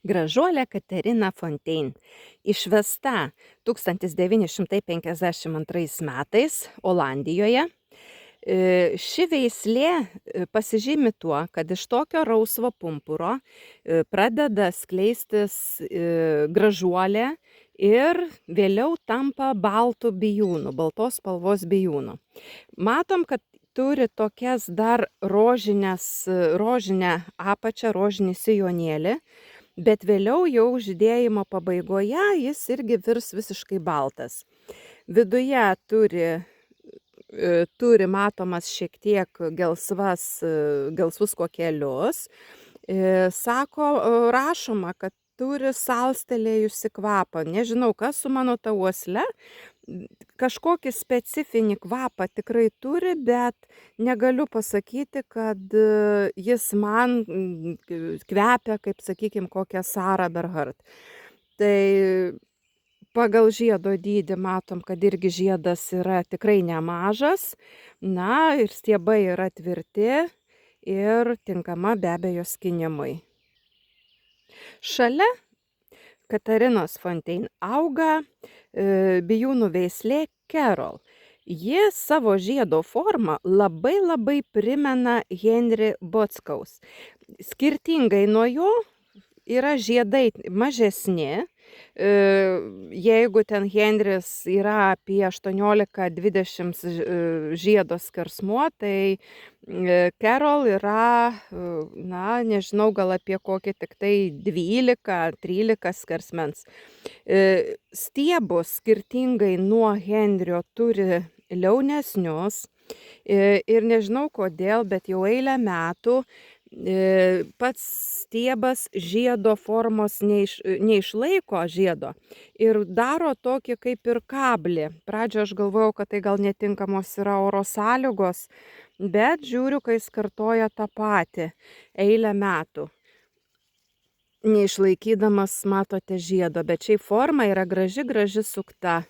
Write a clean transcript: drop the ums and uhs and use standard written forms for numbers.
Gražuolė Katerina Fontein išvesta 1952 metais Olandijoje. Ši veislė pasižymi tuo, kad iš tokio rausvo pumpuro pradeda skleistis gražuolė ir vėliau tampa baltų bijūnų, baltos spalvos bijūnų. Matom, kad turi tokias dar rožinę apačią, rožinį sijonėlį, bet vėliau jau žydėjimo pabaigoje jis irgi virs visiškai baltas. Viduje turi matomas šiek tiek gelsvus kokelius. Rašoma, kad turi salstelėjusi kvapą. Nežinau, kas su mano ta uosle. Kažkokį specifinį kvapą tikrai turi, bet negaliu pasakyti, kad jis man kvepia, kaip, sakykime, kokią Sarah Bernhardt. Tai pagal žiedo dydį matom, kad irgi žiedas yra tikrai nemažas. Na ir stiebai yra tvirti ir tinkama be abejo skynimui. Šalia Katarinos Fontein auga bijūnų veislė Carol. Ji savo žiedo formą labai primena Henry Bockaus. Skirtingai nuo jo yra žiedai mažesni. Jeigu ten Henris yra apie 18-20 žiedo skersmuo, tai Carol yra, nežinau, gal apie kokį tik tai 12-13 skersmens. Stiebus skirtingai nuo Henrio turi liaunesnius ir nežinau kodėl, bet jau eilę metų pats stiebas žiedo formos neišlaiko žiedo ir daro tokį kaip ir kablį. Pradžioje aš galvojau, kad tai gal netinkamos yra oro sąlygos, bet žiūriu, kai jis kartoja tą patį eilę metų, neišlaikydamas, matote, žiedo, bet šiaip forma yra graži sukta.